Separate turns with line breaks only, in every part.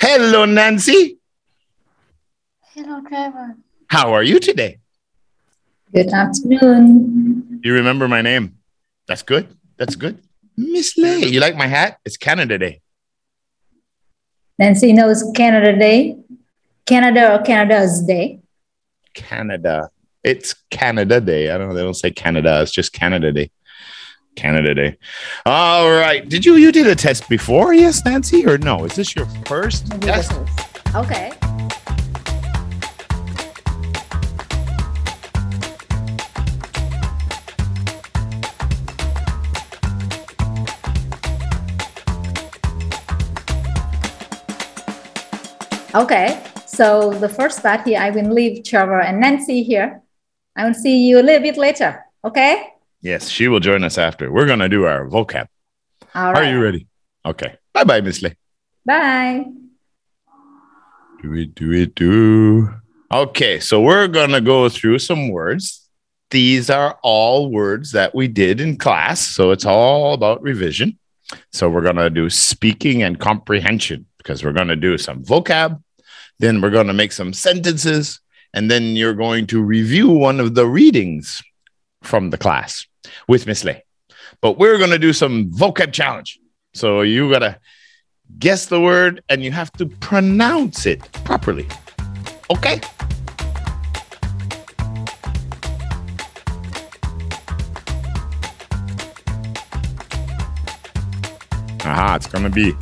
Hello, Nancy.
Hello, Trevor.
How are you today?
Good afternoon.
You remember my name? That's good. That's good. Miss Lay, you like my hat? It's Canada Day.
Nancy knows Canada Day. Canada or Canada's Day?
Canada. It's Canada Day. I don't know. They don't say Canada. It's just Canada Day. Canada Day. All right. You did a test before? Yes, Nancy, or no? Is this your first test?
Okay. Okay. So the first part here, I will leave Trevor and Nancy here. I will see you a little bit later. Okay?
Yes, she will join us after. We're going to do our vocab.
All right.
Are you ready? Okay. Bye-bye, Miss Lay.
Bye.
Do. Okay, so we're going to go through some words. These are all words that we did in class, so it's all about revision. So we're going to do speaking and comprehension because we're going to do some vocab. Then we're going to make some sentences, and then you're going to review one of the readings from the class with Miss Lay. But we're going to do some vocab challenge. So you got to guess the word and you have to pronounce it properly. Okay? Aha, it's going to be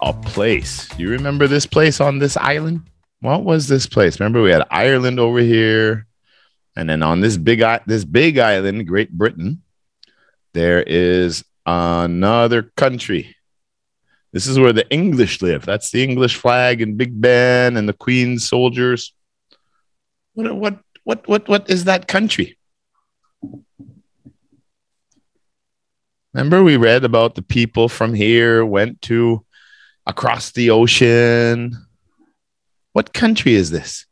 a place. Do you remember this place on this island? What was this place? Remember we had Ireland over here. And then on this big island, Great Britain, there is another country. This is where the English live. That's the English flag and Big Ben and the Queen's soldiers. What is that country? Remember we read about the people from here went to across the ocean. What country is this?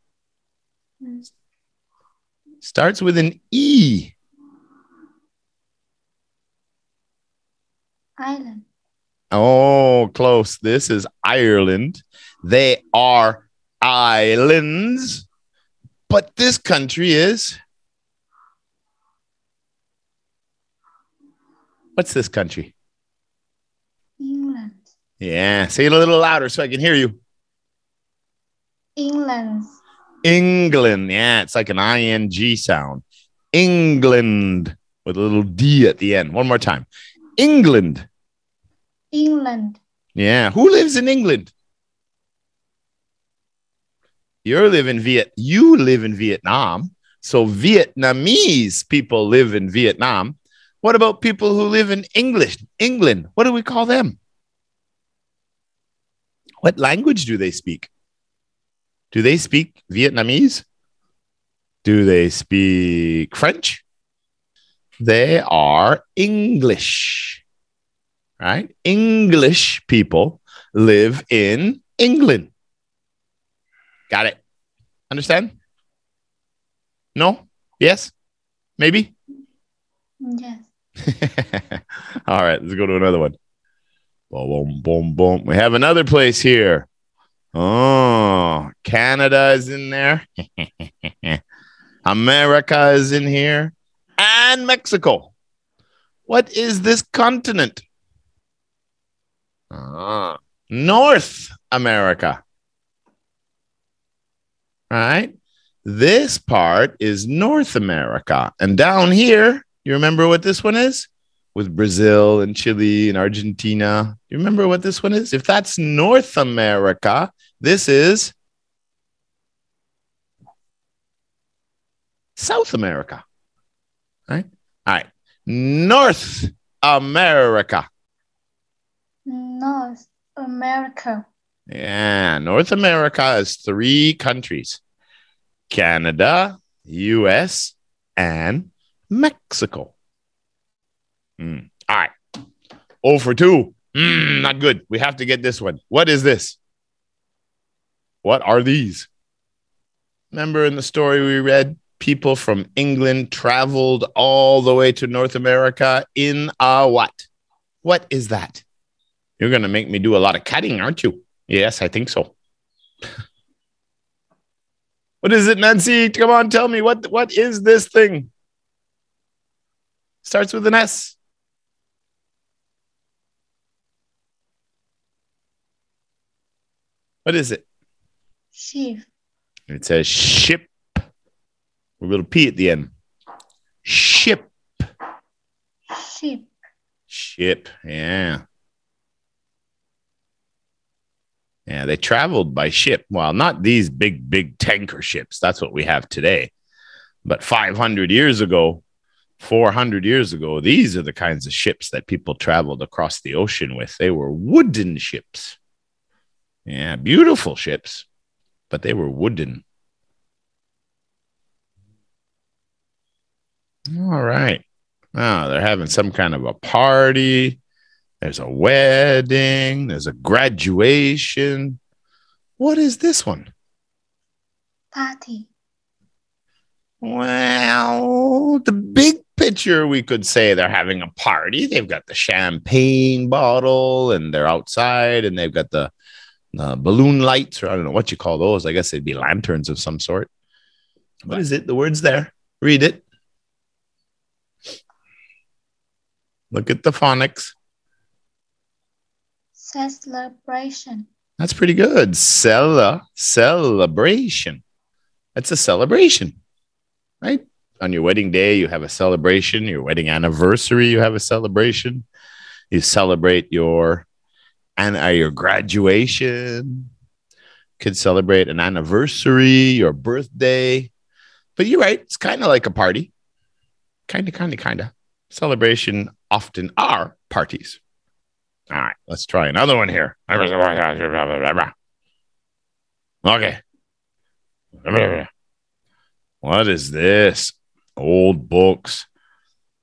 Starts with an E.
Island.
Oh, close. This is Ireland. They are islands. But this country is... What's this country?
England.
Yeah, say it a little louder so I can hear you.
England.
England. Yeah, it's like an ING sound. England with a little D at the end. One more time. England.
England.
Yeah. Who lives in England? You live in Vietnam. So Vietnamese people live in Vietnam. What about people who live in England? What do we call them? What language do they speak? Do they speak Vietnamese? Do they speak French? They are English, right? English people live in England. Got it. Understand? No? Yes? Maybe?
Yes.
All right, let's go to another one. Boom, boom, boom. We have another place here. Oh, Canada is in there. America is in here. And Mexico. What is this continent? North America. All right. This part is North America. And down here, you remember what this one is? With Brazil and Chile and Argentina. You remember what this one is? If that's North America, this is South America. Right? All right. North America.
North America.
Yeah. North America is 3 countries. Canada, US, and Mexico. All right. 0 for 2. Not good. We have to get this one. What is this? What are these? Remember in the story we read, people from England traveled all the way to North America in a what? What is that? You're going to make me do a lot of cutting, aren't you? Yes, I think so. What is it, Nancy? Come on, tell me. What is this thing? Starts with an S. What is it?
Ship.
It says ship. With a little P at the end. Ship.
Ship.
Ship. Yeah. Yeah, they traveled by ship. Well, not these big tanker ships. That's what we have today. But 500 years ago, 400 years ago, these are the kinds of ships that people traveled across the ocean with. They were wooden ships. Yeah, beautiful ships, but they were wooden. All right. Now they're having some kind of a party. There's a wedding. There's a graduation. What is this one?
Party.
Well, the big picture, we could say they're having a party. They've got the champagne bottle and they're outside and they've got the balloon lights, or I don't know what you call those. I guess they'd be lanterns of some sort. What is it? The word's there. Read it. Look at the phonics.
Celebration.
That's pretty good. Celebration. That's a celebration, right? On your wedding day, you have a celebration. Your wedding anniversary, you have a celebration. You celebrate your graduation. Could celebrate an anniversary, your birthday. But you're right. It's kind of like a party. Kind of. Celebration often are parties. All right, let's try another one here. Okay. What is this? Old books,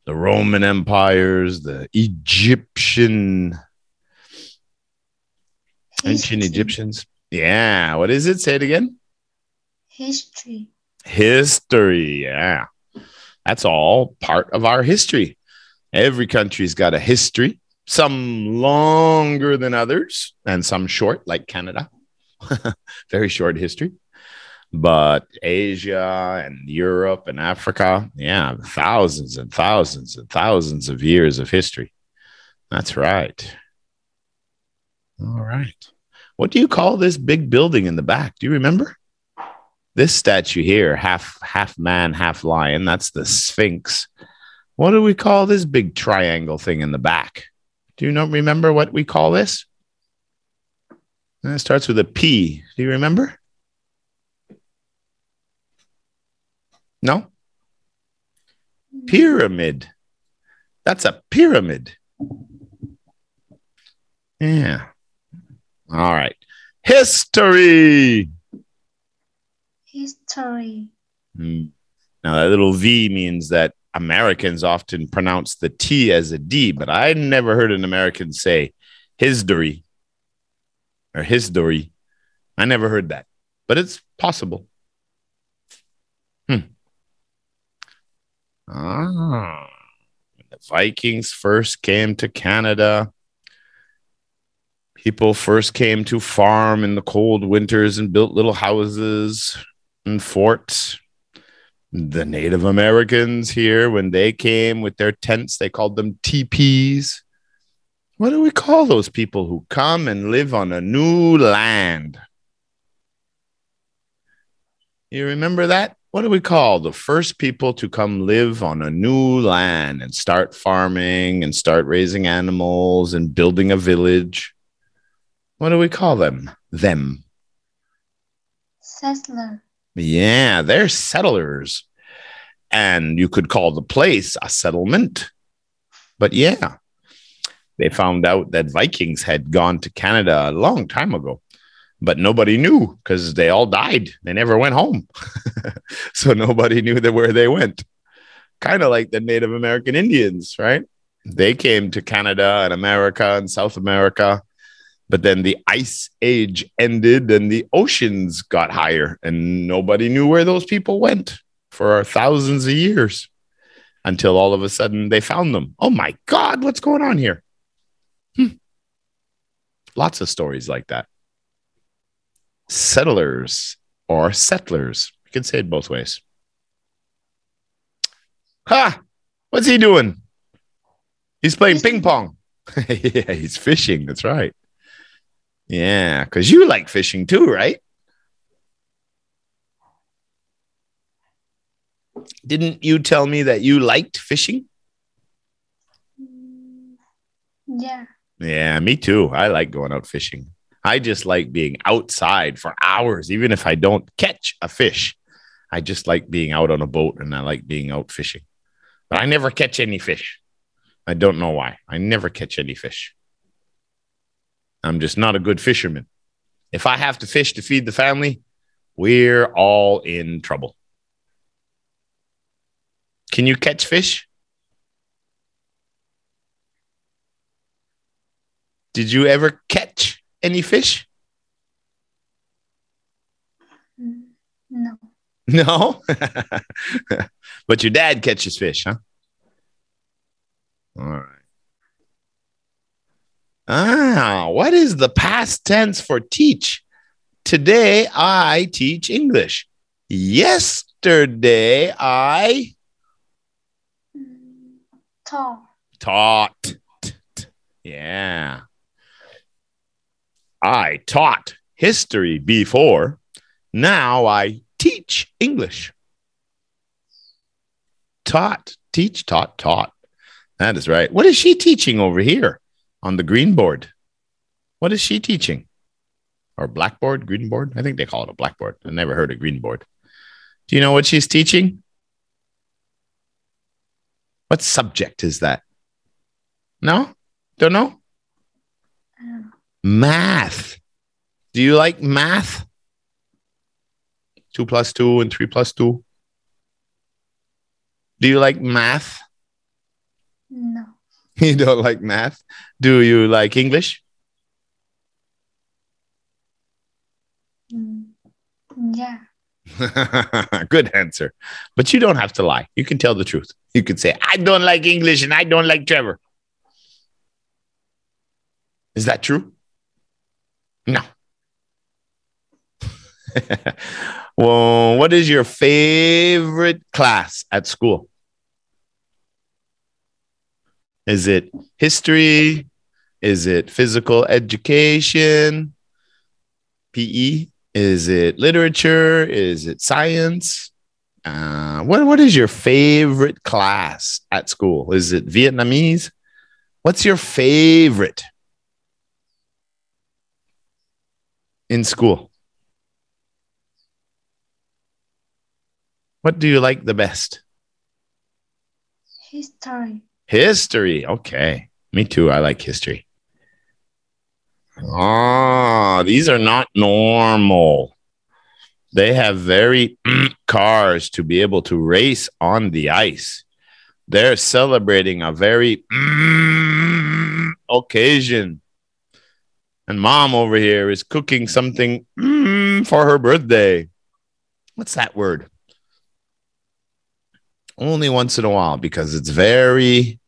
the Roman empires, the ancient Egyptians. Yeah. What is it? Say it again.
History.
Yeah. That's all part of our history. Every country's got a history, some longer than others and some short, like Canada. Very short history. But Asia and Europe and Africa, yeah, thousands and thousands and thousands of years of history. That's right. All right. What do you call this big building in the back? Do you remember? This statue here, half man, half lion, that's the Sphinx. What do we call this big triangle thing in the back? Do you not remember what we call this? It starts with a P. Do you remember? No? Pyramid. That's a pyramid. Yeah. All right. History.
History.
Now, that little V means that Americans often pronounce the T as a D, but I never heard an American say history or history. I never heard that, but it's possible. When the Vikings first came to Canada, people first came to farm in the cold winters and built little houses and forts. The Native Americans here, when they came with their tents, they called them teepees. What do we call those people who come and live on a new land? You remember that? What do we call the first people to come live on a new land and start farming and start raising animals and building a village? What do we call them?
Settler.
Yeah, they're settlers. And you could call the place a settlement. But yeah, they found out that Vikings had gone to Canada a long time ago. But nobody knew because they all died. They never went home. So nobody knew where they went. Kind of like the Native American Indians, right? They came to Canada and America and South America. But then the ice age ended and the oceans got higher and nobody knew where those people went for thousands of years until all of a sudden they found them. Oh my God, what's going on here? Lots of stories like that. settlers or settlers. You can say it both ways. Ha! What's he doing? He's playing ping pong. Yeah, he's fishing. That's right. Yeah, because you like fishing too, right? Didn't you tell me that you liked fishing?
Yeah.
Yeah, me too. I like going out fishing. I just like being outside for hours, even if I don't catch a fish. I just like being out on a boat and I like being out fishing. But I never catch any fish. I don't know why. I never catch any fish. I'm just not a good fisherman. If I have to fish to feed the family, we're all in trouble. Can you catch fish? Did you ever catch any fish?
No.
No? But your dad catches fish, huh? All right. What is the past tense for teach? Today, I teach English. Yesterday, I taught. Yeah. I taught history before. Now I teach English. Taught, teach, taught, taught. That is right. What is she teaching over here on the green board? What is she teaching? Or blackboard, green board? I think they call it a blackboard. I never heard of green board. Do you know what she's teaching? What subject is that? No? Don't know? Math. Do you like math? 2 plus 2 and 3 plus 2. Do you like math?
No.
You don't like math? Do you like English?
Yeah.
Good answer. But you don't have to lie. You can tell the truth. You can say, I don't like English and I don't like Trevor. Is that true? No. Well, what is your favorite class at school? Is it history? Is it physical education? PE? Is it literature? Is it science? What is your favorite class at school? Is it Vietnamese? What's your favorite in school? What do you like the best?
History.
History. Okay. Me too. I like history. Oh, these are not normal. They have very cars to be able to race on the ice. They're celebrating a very occasion. And mom over here is cooking something for her birthday. What's that word? Only once in a while, because it's very,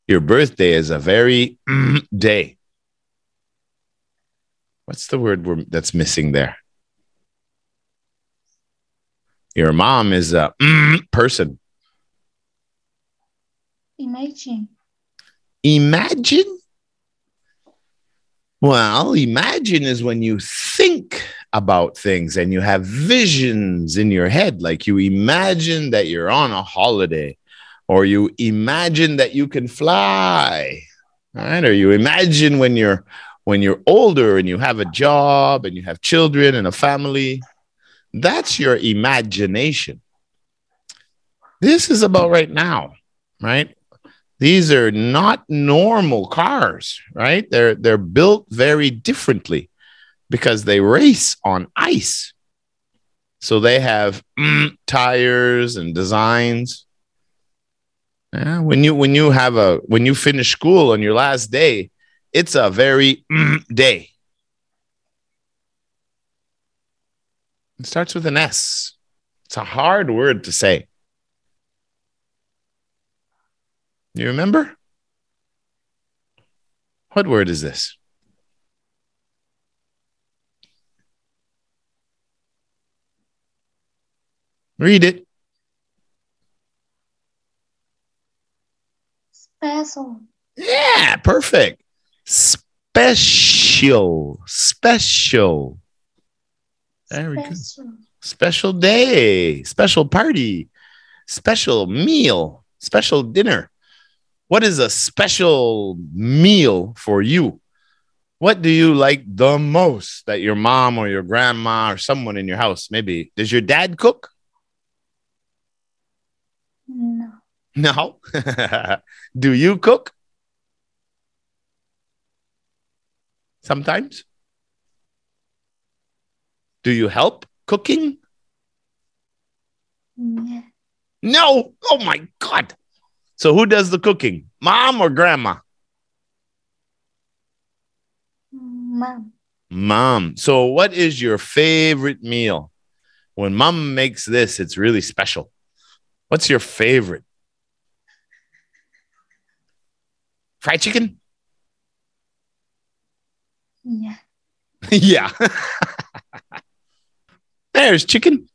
your birthday is a very day. What's the word that's missing there? Your mom is a person.
Imagine.
Imagine? Well, imagine is when you think about things and you have visions in your head, like you imagine that you're on a holiday, or you imagine that you can fly, right? Or you imagine when you're older and you have a job and you have children and a family. That's your imagination. This is about right now, right? These are not normal cars, right? They're built very differently because they race on ice. So they have tires and designs. Yeah, when you finish school on your last day, it's a very day. It starts with an S. It's a hard word to say. You remember? What word is this? Read it.
Special.
Yeah, perfect. Special. Special. Very good. Special day, special party, special meal, special dinner. What is a special meal for you? What do you like the most that your mom or your grandma or someone in your house, maybe, does your dad cook?
No.
No. Do you cook? Sometimes. Do you help cooking?
Yeah.
No. Oh my God. So who does the cooking? Mom or grandma?
Mom.
Mom. So what is your favorite meal? When mom makes this, it's really special. What's your favorite? Fried chicken?
Yeah.
Yeah. There's chicken.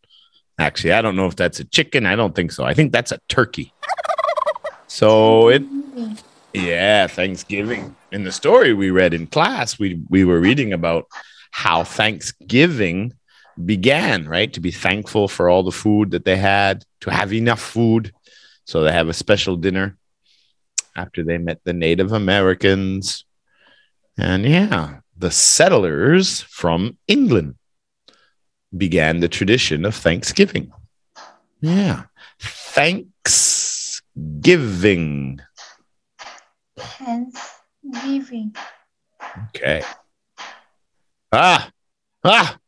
Actually, I don't know if that's a chicken. I don't think so. I think that's a turkey. So yeah, Thanksgiving. In the story we read in class, we were reading about how Thanksgiving began, right? To be thankful for all the food that they had, to have enough food. So they have a special dinner after they met the Native Americans. And yeah, the settlers from England began the tradition of Thanksgiving. Yeah. Thanksgiving.
Thanksgiving.
Okay.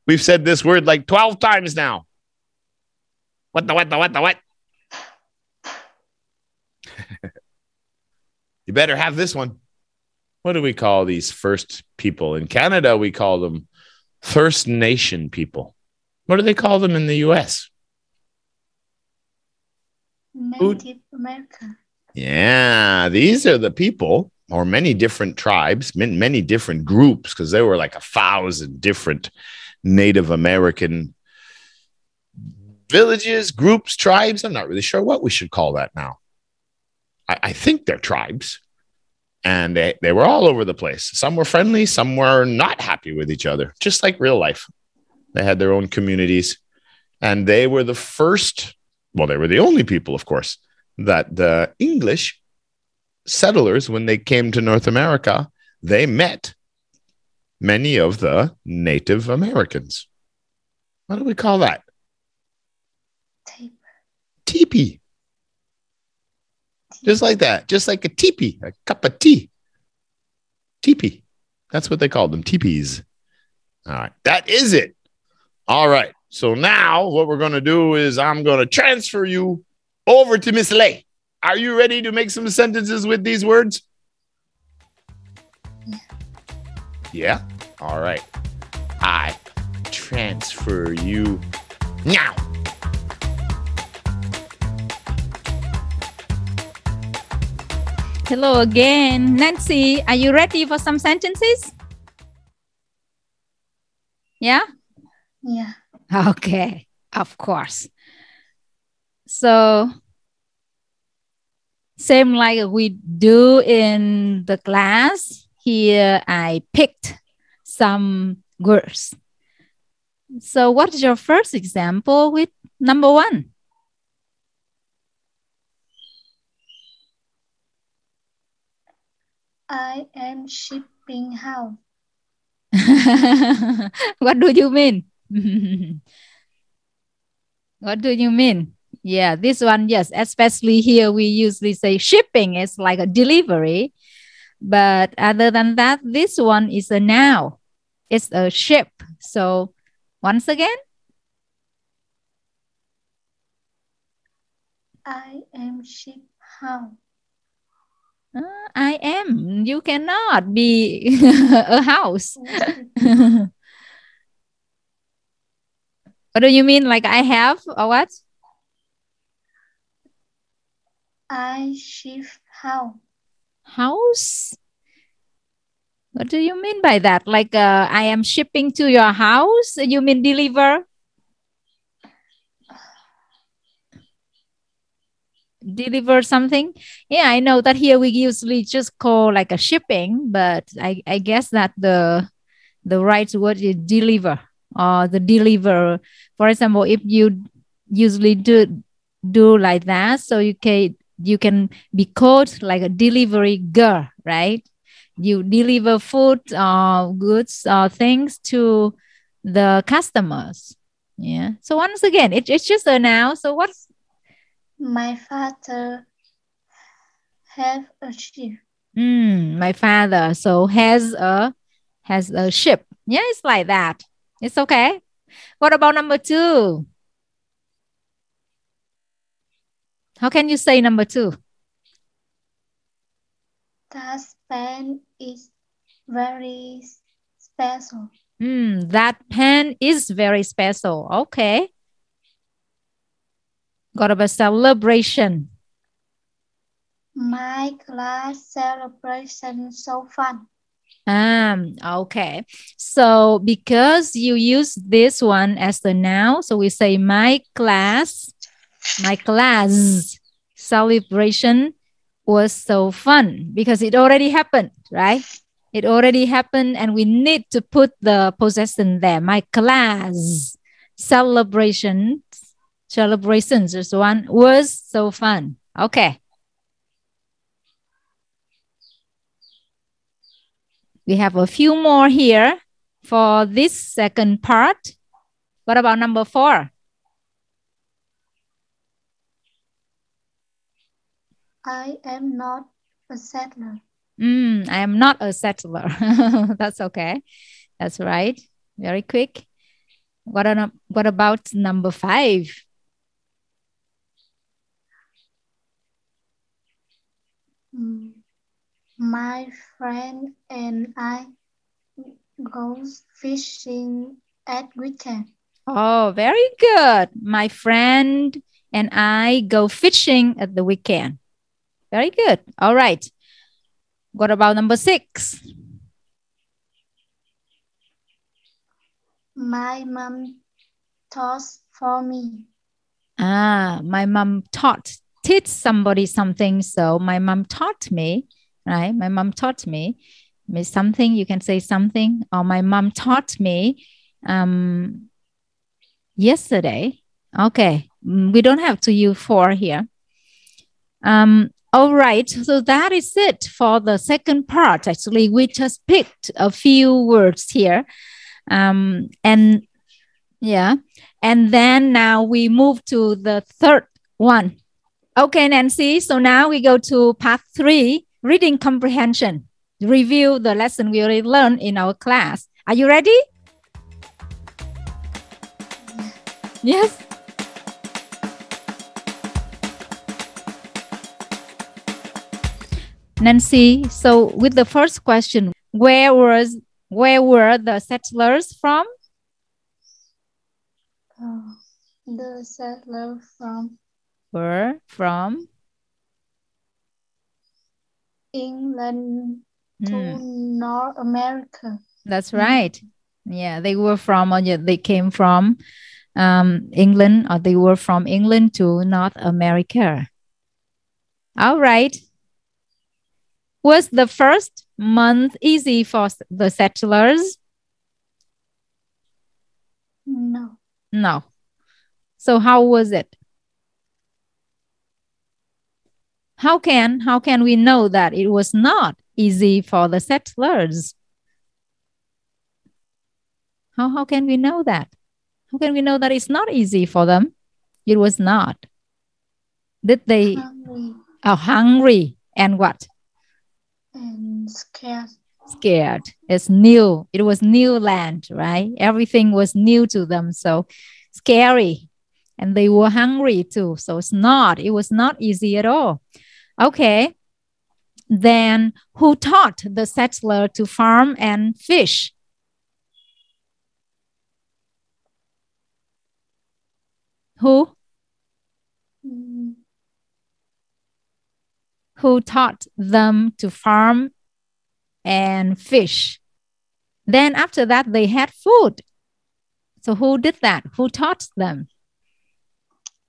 We've said this word like 12 times now. What? You better have this one. What do we call these first people? In Canada, we call them First Nation people. What do they call them in the US?
Native American.
Yeah, these are the people, or many different tribes, many different groups, because there were like 1,000 different Native American villages, groups, tribes. I'm not really sure what we should call that now. I think they're tribes. And they were all over the place. Some were friendly, some were not happy with each other, just like real life. They had their own communities. And they were the first, well, they were the only people, of course, that the English settlers, when they came to North America, they met many of the Native Americans. What do we call that? Teepee. Just like that. Just like a teepee, a cup of tea. Teepee. That's what they called them, teepees. All right. That is it. All right. So now what we're going to do is I'm going to transfer you over to Miss Lay. Are you ready to make some sentences with these words? Yeah? All right. I transfer you now.
Hello again. Nancy, are you ready for some sentences? Yeah?
Yeah.
Okay, of course. So, same like we do in the class, here I picked some words. So, what is your first example with number 1?
I am shipping house.
What do you mean? What do you mean? Yeah, this one, yes, especially here we usually say shipping is like a delivery. But other than that, this one is a noun. It's a ship. So once again.
I am ship house.
I am. You cannot be a house. What do you mean? Like I have or what?
I ship house.
House? What do you mean by that? Like I am shipping to your house? You mean deliver? deliver something. Yeah, I know that here we usually just call like a shipping, but I guess that the right word is deliver or the deliver. For example, if you usually do like that, so you can be called like a delivery girl, right? You deliver food or goods or things to the customers. Yeah. So once again, it's just a noun. So what's
My father have a ship.
my father so has a ship. Yeah, it's like that. It's okay. What about number 2? How can you say number 2?
That pen is very special.
That pen is very special. Okay. What about celebration?
My class celebration so fun.
Okay. So because you use this one as the noun, so we say my class celebration was so fun because it already happened, right? It already happened and we need to put the possession there. My class celebrations this one was so fun. Okay. We have a few more here for this second part. What about number 4?
I am not a settler.
I am not a settler. That's okay. That's right. Very quick. What about number 5?
My friend and I go fishing at weekend.
Oh, very good. My friend and I go fishing at the weekend. Very good. All right. What about number 6?
My mom taught for me.
My mom teach somebody something. So my mom taught me, right? My mom taught me something. You can say something. Or my mom taught me yesterday. Okay. We don't have to use for here. All right. So that is it for the second part. Actually, we just picked a few words here. And yeah. And then now we move to the third one. Okay, Nancy. So now we go to part 3, reading comprehension. Review the lesson we already learned in our class. Are you ready? Yes. Nancy, so with the first question, where were the settlers from?
The settlers
Were from
England to North America.
That's right. Yeah, they were from, or they came from England, or they were from England to North America. All right. Was the first month easy for the settlers?
No.
No. So how was it? How can we know that it was not easy for the settlers? How can we know that? How can we know that it's not easy for them? It was not. Did they?
Hungry.
Oh, hungry. And what?
And scared.
Scared. It's new. It was new land, right? Everything was new to them. So scary. And they were hungry too. So it was not easy at all. Okay. Then who taught the settler to farm and fish? Who? Who taught them to farm and fish? Then after that, they had food. So who did that? Who taught them?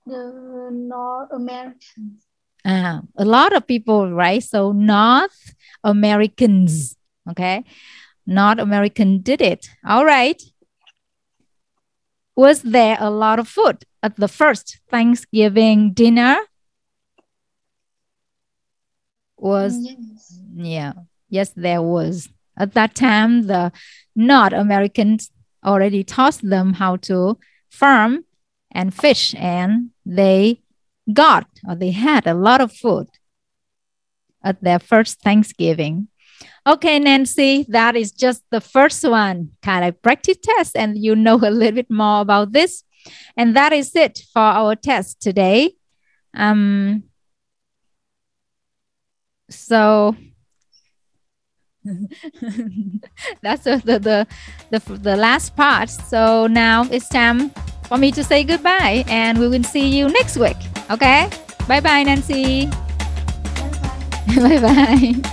The North Americans.
A lot of people, right? So North Americans, okay? North American did it. All right. Was there a lot of food at the first Thanksgiving dinner? Yes, there was. At that time, the North Americans already taught them how to farm and fish, and they had a lot of food at their first Thanksgiving. Okay, Nancy, that is just the first one, kind of practice test, and you know a little bit more about this. And that is it for our test today. So that's the last part. So now it's time for me to say goodbye, and we will see you next week. Okay, bye bye, Nancy.
Bye bye.
Bye bye.